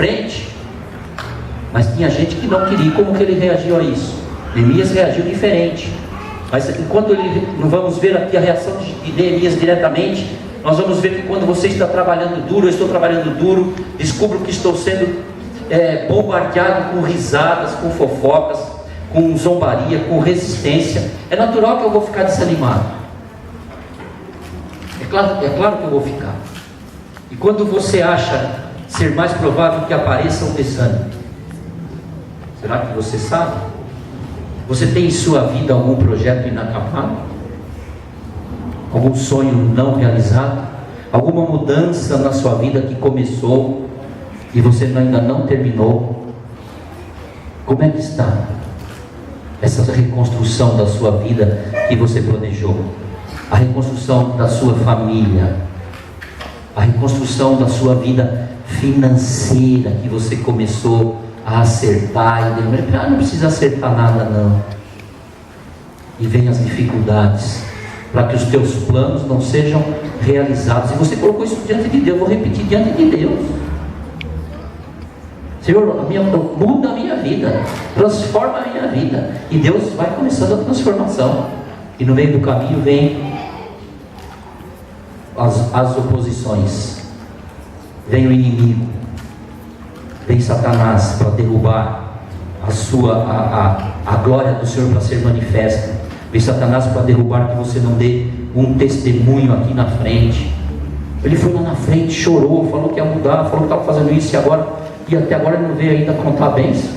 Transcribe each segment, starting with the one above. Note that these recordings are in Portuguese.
frente. Mas tinha gente que não queria. Como que ele reagiu a isso? Neemias reagiu diferente. Mas enquanto não vamos ver aqui a reação de Neemias diretamente, nós vamos ver que quando você está trabalhando duro, eu estou trabalhando duro, descubro que estou sendo bombardeado com risadas, com fofocas, com zombaria, com resistência, é natural que eu vou ficar desanimado. É claro que eu vou ficar. E quando você acha ser mais provável que apareça um desânimo, será que você sabe? Você tem em sua vida algum projeto inacabado? Algum sonho não realizado? Alguma mudança na sua vida que começou e você ainda não terminou? Como é que está essa reconstrução da sua vida que você planejou? A reconstrução da sua família, a reconstrução da sua vida financeira que você começou a acertar e não precisa acertar nada não. E vem as dificuldades para que os teus planos não sejam realizados. E você colocou isso diante de Deus. Vou repetir, diante de Deus. Senhor, muda a minha vida, transforma a minha vida. E Deus vai começando a transformação. E no meio do caminho vem as oposições, vem o inimigo, vem Satanás para derrubar a glória do Senhor para ser manifesta. Vem Satanás para derrubar que você não dê um testemunho aqui na frente. Ele foi lá na frente, chorou, falou que ia mudar, falou que estava fazendo isso e até agora ele não veio ainda contar bênção.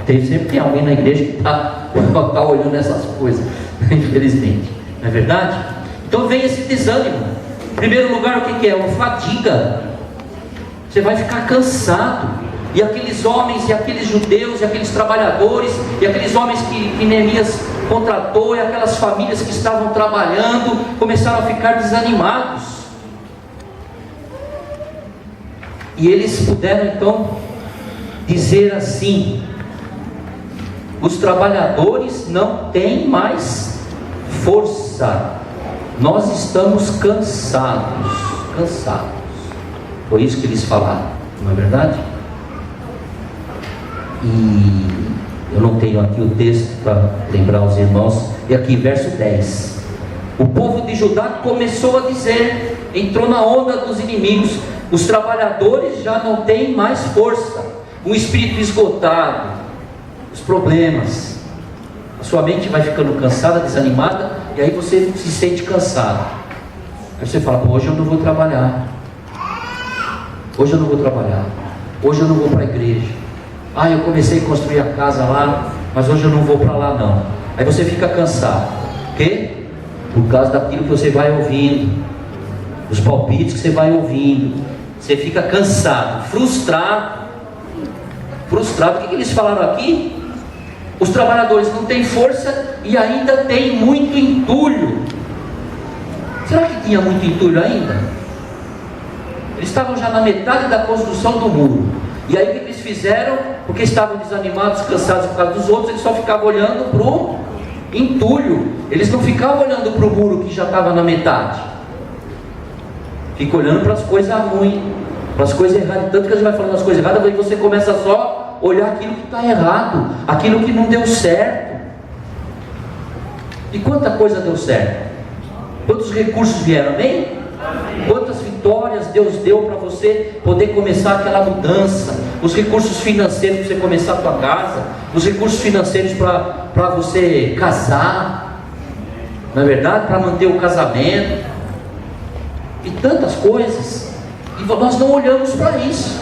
Sempre tem alguém na igreja que está olhando essas coisas, infelizmente, não é verdade? Então vem esse desânimo. Em primeiro lugar, o que é? Uma fadiga. Você vai ficar cansado. E aqueles homens, e aqueles judeus, e aqueles trabalhadores, e aqueles homens que Neemias contratou, e aquelas famílias que estavam trabalhando, começaram a ficar desanimados. E eles puderam então dizer assim: os trabalhadores não têm mais força, nós estamos cansados. Foi isso que eles falaram, não é verdade? E eu não tenho aqui o texto para lembrar os irmãos. E aqui verso 10: o povo de Judá começou a dizer, entrou na onda dos inimigos, os trabalhadores já não têm mais força, um espírito esgotado, os problemas, a sua mente vai ficando cansada, desanimada, e aí você se sente cansado. Aí você fala: hoje eu não vou trabalhar, hoje eu não vou para a igreja. Eu comecei a construir a casa lá, mas hoje eu não vou para lá não. Aí você fica cansado. Por quê? Por causa daquilo que você vai ouvindo, os palpites que você vai ouvindo. Você fica cansado, frustrado. O que eles falaram aqui? Os trabalhadores não têm força e ainda tem muito entulho. Será que tinha muito entulho ainda? Eles estavam já na metade da construção do muro. E aí o que eles fizeram? Porque estavam desanimados, cansados por causa dos outros, eles só ficavam olhando para o entulho. Eles não ficavam olhando para o muro que já estava na metade. Fica olhando para as coisas ruins, para as coisas erradas. Tanto que a gente vai falando as coisas erradas, aí você começa só a olhar aquilo que está errado, aquilo que não deu certo. E quanta coisa deu certo? Quantos recursos vieram, amém? Quantas vitórias Deus deu para você poder começar aquela mudança? Os recursos financeiros para você começar a tua casa, os recursos financeiros para você casar, não é verdade? Para manter o casamento, e tantas coisas. E nós não olhamos para isso,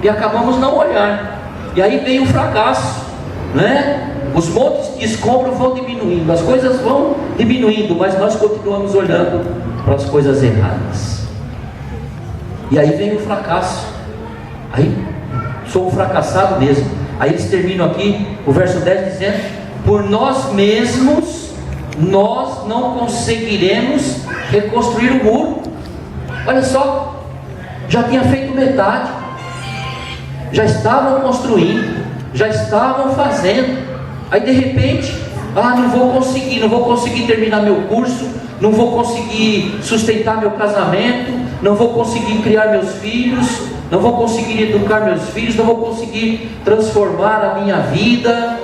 e acabamos não olhar. E aí vem o fracasso, né? Os montes de escombro vão diminuindo, as coisas vão diminuindo, mas nós continuamos olhando para as coisas erradas. E aí vem o fracasso. Aí sou um fracassado mesmo. Aí eles terminam aqui o verso 10 dizendo: por nós mesmos nós não conseguiremos reconstruir o muro. Olha só, já tinha feito metade, já estavam construindo, já estavam fazendo. Aí de repente, não vou conseguir terminar meu curso, não vou conseguir sustentar meu casamento, não vou conseguir criar meus filhos, não vou conseguir educar meus filhos, não vou conseguir transformar a minha vida.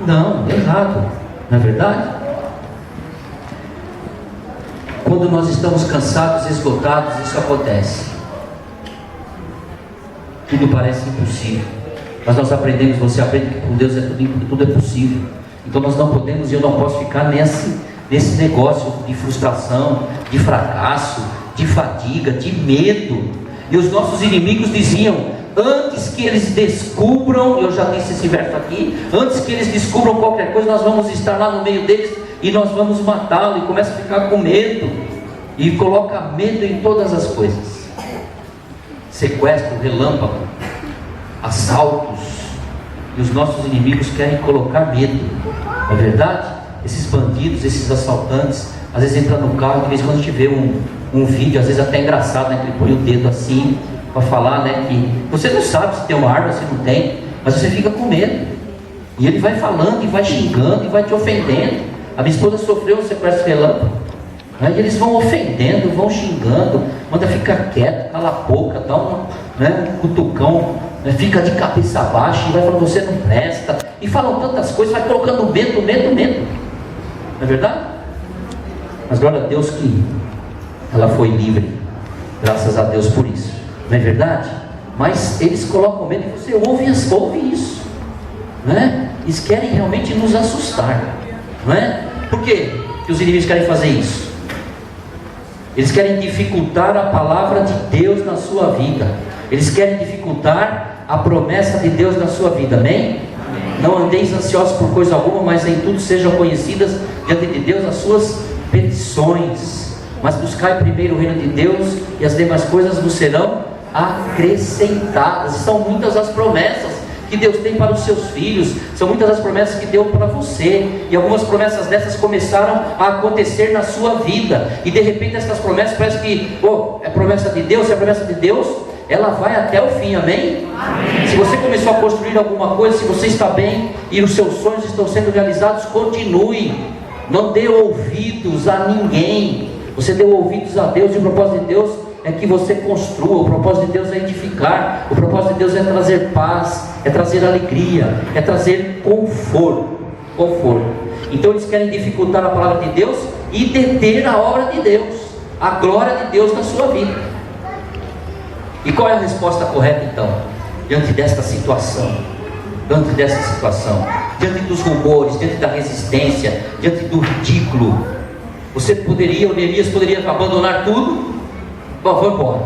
Não, é errado, não é verdade? Quando nós estamos cansados, esgotados, isso acontece. Tudo parece impossível, mas nós aprendemos, você aprende que com Deus tudo é possível. Então nós não podemos e eu não posso ficar nesse negócio de frustração, de fracasso, de fadiga, de medo. E os nossos inimigos diziam: antes que eles descubram, eu já disse esse verso aqui, antes que eles descubram qualquer coisa, nós vamos estar lá no meio deles e nós vamos matá-lo. E começa a ficar com medo, e coloca medo em todas as coisas. Sequestro, relâmpago, assaltos, e os nossos inimigos querem colocar medo, não é verdade? Esses bandidos, esses assaltantes, às vezes entram no carro, de vez em quando a gente vê um vídeo, às vezes até engraçado, né, que ele põe o dedo assim, para falar, né, que você não sabe se tem uma arma, se não tem, mas você fica com medo, e ele vai falando, e vai xingando, e vai te ofendendo. A minha esposa sofreu um sequestro relâmpago, né, e eles vão ofendendo, vão xingando, manda ficar quieto, cala a boca, dá um cutucão, né, fica de cabeça baixa, e vai falando: você não presta, e falam tantas coisas, vai colocando medo, não é verdade? Mas glória a Deus que ela foi livre, graças a Deus por isso, não é verdade? Mas eles colocam medo, e você ouve isso, né? Eles querem realmente nos assustar, não é? Por quê que os inimigos querem fazer isso? Eles querem dificultar a palavra de Deus na sua vida, eles querem dificultar a promessa de Deus na sua vida, amém? Não andeis ansiosos por coisa alguma, mas em tudo sejam conhecidas diante de Deus as suas petições, mas buscai primeiro o reino de Deus, e as demais coisas vos serão acrescentadas. São muitas as promessas que Deus tem para os seus filhos, são muitas as promessas que deu para você, e algumas promessas dessas começaram a acontecer na sua vida, e de repente essas promessas parece que, é promessa de Deus, é promessa de Deus, ela vai até o fim, amém? Amém. Se você começou a construir alguma coisa, se você está bem e os seus sonhos estão sendo realizados, continue, não dê ouvidos a ninguém, você deu ouvidos a Deus, e o propósito de Deus é que você construa, o propósito de Deus é edificar, o propósito de Deus é trazer paz, é trazer alegria, é trazer conforto. Então eles querem dificultar a palavra de Deus e deter a obra de Deus, a glória de Deus na sua vida. E qual é a resposta correta então, diante desta situação? Diante dos rumores, diante da resistência, diante do ridículo, o Neemias poderia abandonar tudo. Bom, vou embora.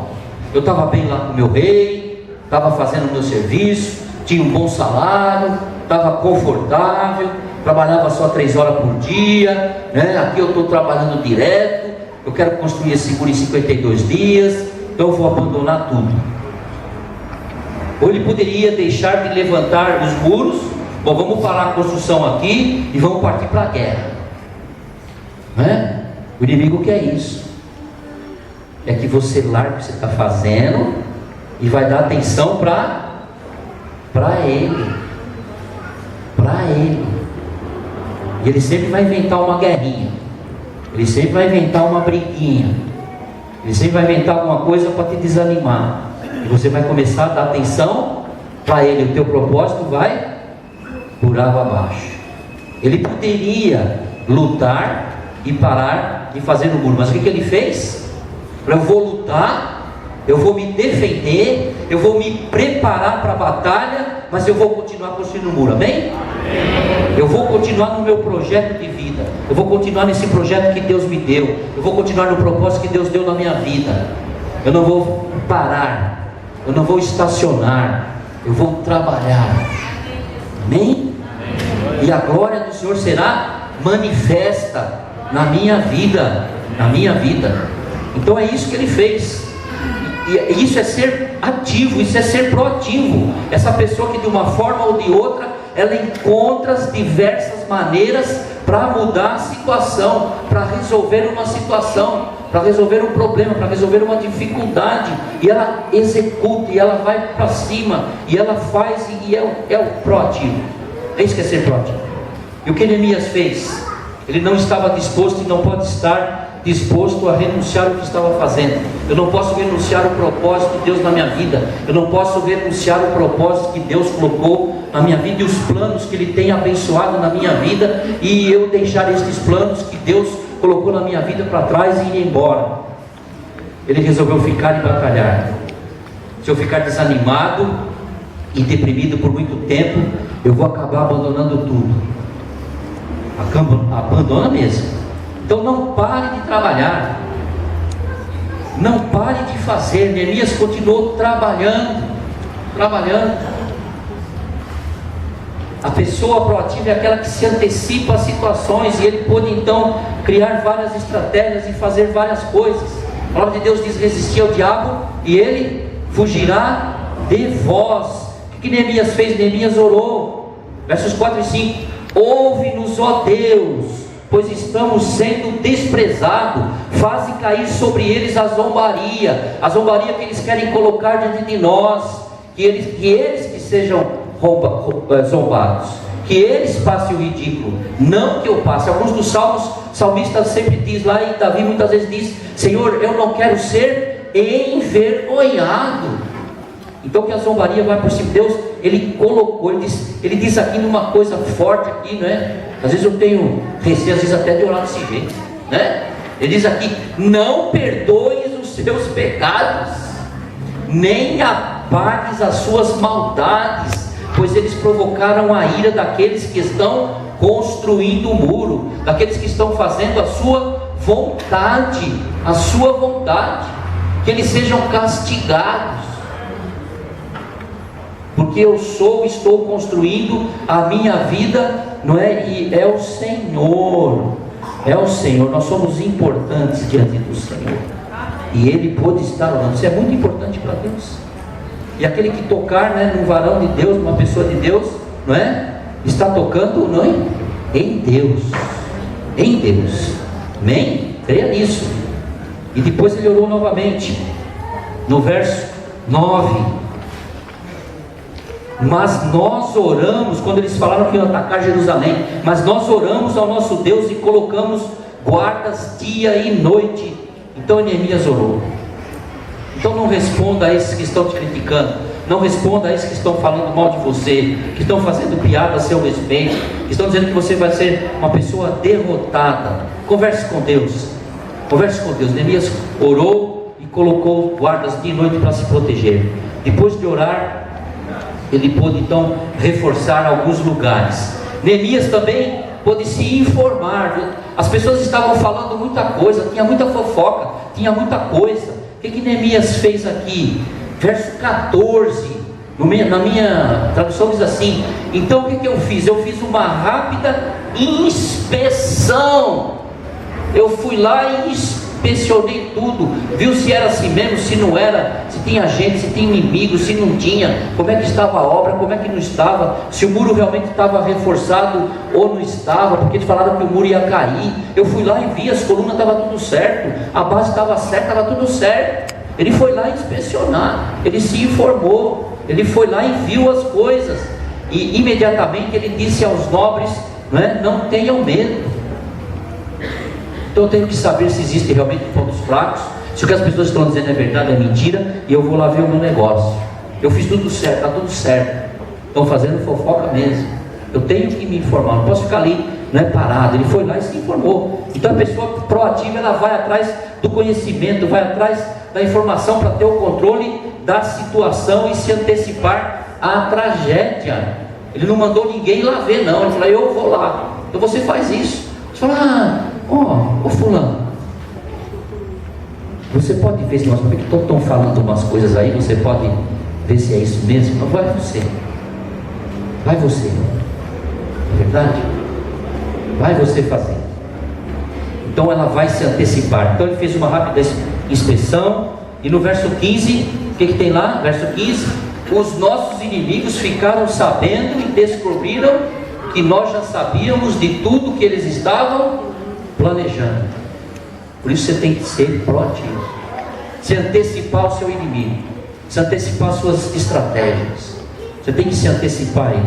Eu estava bem lá com o meu rei, estava fazendo o meu serviço, tinha um bom salário, estava confortável, trabalhava só 3 horas por dia, né? Aqui eu estou trabalhando direto, eu quero construir esse muro em 52 dias, então eu vou abandonar tudo. Ou ele poderia deixar de levantar os muros: bom, vamos parar a construção aqui e vamos partir para a guerra, né? O inimigo quer isso, é que você largue o que você está fazendo e vai dar atenção para ele. E ele sempre vai inventar uma guerrinha, ele sempre vai inventar uma briguinha, ele sempre vai inventar alguma coisa para te desanimar, e você vai começar a dar atenção para ele, o teu propósito vai por água abaixo. Ele poderia lutar e parar de fazer o muro, mas o que ele fez? Eu vou lutar, eu vou me defender, eu vou me preparar para a batalha, mas eu vou continuar construindo o muro, amém? Eu vou continuar no meu projeto de vida, eu vou continuar nesse projeto que Deus me deu, eu vou continuar no propósito que Deus deu na minha vida. Eu não vou parar, eu não vou estacionar, eu vou trabalhar, amém? E a glória do Senhor será manifesta na minha vida, Então é isso que ele fez, e isso é ser ativo, isso é ser proativo. Essa pessoa que de uma forma ou de outra, ela encontra as diversas maneiras para mudar a situação, para resolver uma situação, para resolver um problema, para resolver uma dificuldade, e ela executa, e ela vai para cima, e ela faz, e é o proativo. É isso que é ser proativo. E o que Neemias fez? Ele não estava disposto e não pode estar disposto a renunciar ao que estava fazendo. Eu não posso renunciar ao propósito de Deus na minha vida. Eu não posso renunciar ao propósito que Deus colocou na minha vida e os planos que Ele tem abençoado na minha vida, e eu deixar esses planos que Deus colocou na minha vida para trás e ir embora. Ele resolveu ficar e batalhar. Se eu ficar desanimado e deprimido por muito tempo, eu vou acabar abandonando tudo. Abandona mesmo. Então não pare de trabalhar, não pare de fazer. Neemias continuou trabalhando. A pessoa proativa é aquela que se antecipa às situações, e ele pôde então criar várias estratégias e fazer várias coisas. A palavra de Deus diz: resistir ao diabo e ele fugirá de vós. O que Neemias fez? Neemias orou. Versos 4 e 5: ouve-nos, ó Deus, pois estamos sendo desprezados. Faze cair sobre eles a zombaria que eles querem colocar diante de nós, que eles que sejam zombados, que eles passem o ridículo, não que eu passe. Alguns dos salmistas sempre diz lá, e Davi muitas vezes diz: Senhor, eu não quero ser envergonhado. Então que a zombaria vai por cima. Deus, Ele colocou, Ele diz aqui numa coisa forte aqui, né? Às vezes eu tenho receio, às vezes até de orar desse jeito, né? Ele diz aqui: não perdoes os seus pecados, nem apagues as suas maldades, pois eles provocaram a ira daqueles que estão construindo o muro, daqueles que estão fazendo a sua vontade, que eles sejam castigados. Porque estou construindo a minha vida, não é? E é o Senhor, nós somos importantes diante do Senhor, e Ele pode estar orando. Isso é muito importante para Deus. E aquele que tocar, né, num varão de Deus, numa pessoa de Deus, não é? Está tocando, não é? Em Deus, amém? Creia nisso. E depois ele orou novamente, no verso 9: mas nós oramos, quando eles falaram que iam atacar Jerusalém, mas nós oramos ao nosso Deus e colocamos guardas dia e noite. Então Neemias orou. Então não responda a esses que estão te criticando, não responda a esses que estão falando mal de você, que estão fazendo piada a seu respeito, que estão dizendo que você vai ser uma pessoa derrotada. Converse com Deus. Neemias orou e colocou guardas dia e noite para se proteger. Depois de orar, ele pôde então reforçar alguns lugares. Neemias também pôde se informar. As pessoas estavam falando muita coisa, tinha muita fofoca, tinha muita coisa. O que Neemias fez aqui? Verso 14, na minha tradução diz assim: então o que eu fiz? Eu fiz uma rápida inspeção. Eu fui lá e inspecionei tudo, viu se era assim mesmo, se não era, se tinha gente, se tinha inimigo, se não tinha, como é que estava a obra, como é que não estava, se o muro realmente estava reforçado ou não estava, porque eles falaram que o muro ia cair. Eu fui lá e vi, as colunas estavam tudo certo, a base estava certa, estava tudo certo. Ele foi lá inspecionar, ele se informou, ele foi lá e viu as coisas, e imediatamente ele disse aos nobres, não tenham medo. Então eu tenho que saber se existem realmente pontos fracos, se o que as pessoas estão dizendo é verdade, é mentira, e eu vou lá ver o meu negócio. Eu fiz tudo certo, está tudo certo. Estão fazendo fofoca mesmo. Eu tenho que me informar, não posso ficar ali parado. Ele foi lá e se informou. Então a pessoa proativa, ela vai atrás do conhecimento, vai atrás da informação para ter o controle da situação e se antecipar à tragédia. Ele não mandou ninguém lá ver, não. Ele falou: eu vou lá. Então você faz isso. Você fala: ô fulano, você pode ver se nós estão falando umas coisas aí, você pode ver se é isso mesmo? Não, vai você, é verdade? Vai você fazer. Então ela vai se antecipar. Então ele fez uma rápida inspeção, e no verso 15, o que tem lá? Verso 15: os nossos inimigos ficaram sabendo e descobriram que nós já sabíamos de tudo que eles estavam planejando. Por isso você tem que ser proativo, se antecipar ao seu inimigo, se antecipar às suas estratégias. Você tem que se antecipar aí.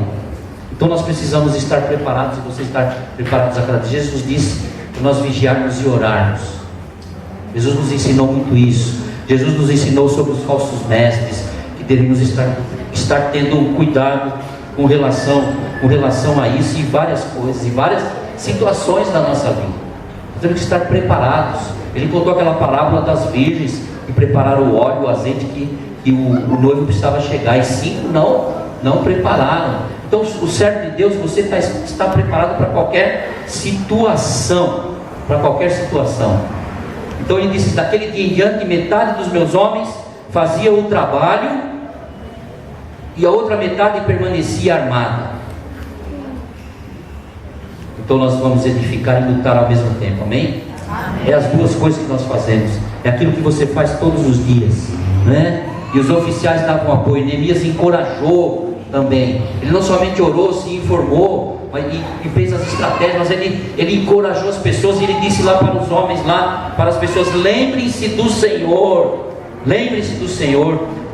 Então nós precisamos estar preparados, e você estar preparados a cada dia. Jesus disse que nós vigiarmos e orarmos. Jesus nos ensinou muito isso. Jesus nos ensinou sobre os falsos mestres, que devemos estar tendo cuidado com relação a isso e várias coisas, e várias situações da nossa vida. Temos que estar preparados. Ele contou aquela parábola das virgens que prepararam o óleo, o azeite que o noivo precisava chegar, e 5 não prepararam. Então o servo de Deus, você está preparado para qualquer situação, Então ele disse: daquele dia em diante, metade dos meus homens fazia o trabalho e a outra metade permanecia armada. Então nós vamos edificar e lutar ao mesmo tempo, amém? É as duas coisas que nós fazemos, é aquilo que você faz todos os dias, né? E os oficiais davam apoio. Neemias encorajou também. Ele não somente orou, se informou, mas e fez as estratégias, mas ele encorajou as pessoas, e ele disse lá para os homens, para as pessoas: lembrem-se do Senhor,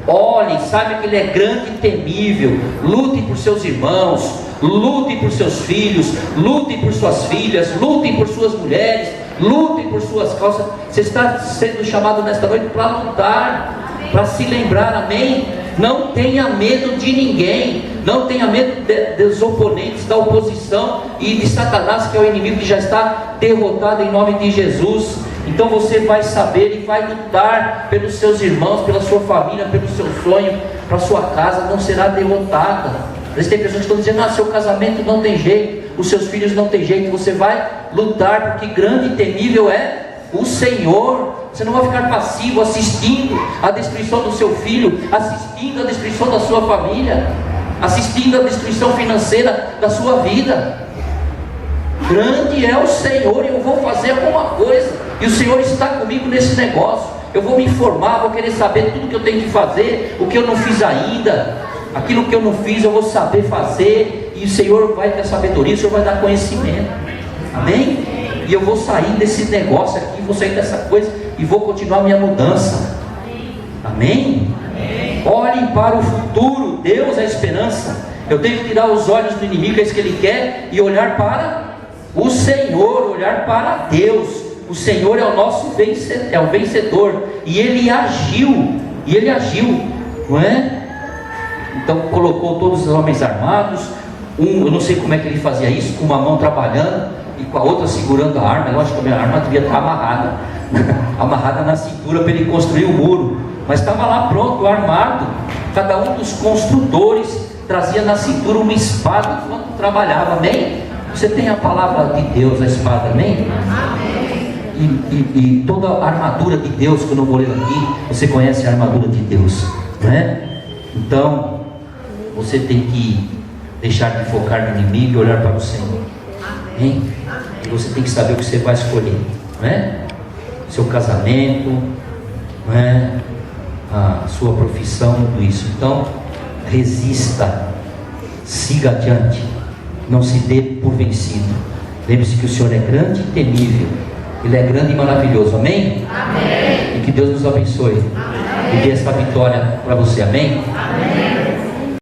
olhem, saibam que Ele é grande e temível, lutem por seus irmãos, lutem por seus filhos, lutem por suas filhas, lutem por suas mulheres, lutem por suas causas. Você está sendo chamado nesta noite para lutar, para se lembrar, amém? Não tenha medo de ninguém, não tenha medo dos oponentes, da oposição e de Satanás, que é o inimigo que já está derrotado em nome de Jesus. Então você vai saber e vai lutar pelos seus irmãos, pela sua família, pelo seu sonho, para a sua casa, não será derrotada. Às vezes tem pessoas que estão dizendo: seu casamento não tem jeito, os seus filhos não tem jeito. Você vai lutar, porque grande e temível é o Senhor. Você não vai ficar passivo assistindo a destruição do seu filho, assistindo a destruição da sua família, assistindo a destruição financeira da sua vida. Grande é o Senhor, e eu vou fazer alguma coisa, e o Senhor está comigo nesse negócio. Eu vou me informar, vou querer saber tudo que eu tenho que fazer, o que eu não fiz ainda, aquilo que eu não fiz eu vou saber fazer, e o Senhor vai ter sabedoria, o Senhor vai dar conhecimento, amém? E eu vou sair desse negócio aqui, vou sair dessa coisa e vou continuar a minha mudança, amém? Olhem para o futuro, Deus é a esperança. Eu tenho que tirar os olhos do inimigo, é isso que ele quer, e olhar para o Senhor, olhar para Deus. O Senhor é o nosso vencedor, é o vencedor, e Ele agiu, não é? Então colocou todos os homens armados, eu não sei como é que ele fazia isso, com uma mão trabalhando e com a outra segurando a arma. Eu acho que a minha arma devia estar amarrada, amarrada na cintura para ele construir o muro, mas estava lá pronto, armado. Cada um dos construtores trazia na cintura uma espada enquanto trabalhava, amém? Você tem a palavra de Deus, a espada, amém? E toda a armadura de Deus, que eu não vou ler aqui, você conhece a armadura de Deus, não é? Então você tem que deixar de focar no inimigo e olhar para o Senhor, amém? E você tem que saber o que você vai escolher, não é? Seu casamento, não é? A sua profissão, tudo isso. Então resista, siga adiante, não se dê por vencido. Lembre-se que o Senhor é grande e temível, Ele é grande e maravilhoso, amém? Amém. E que Deus nos abençoe, amém, e dê essa vitória para você, amém? Amém.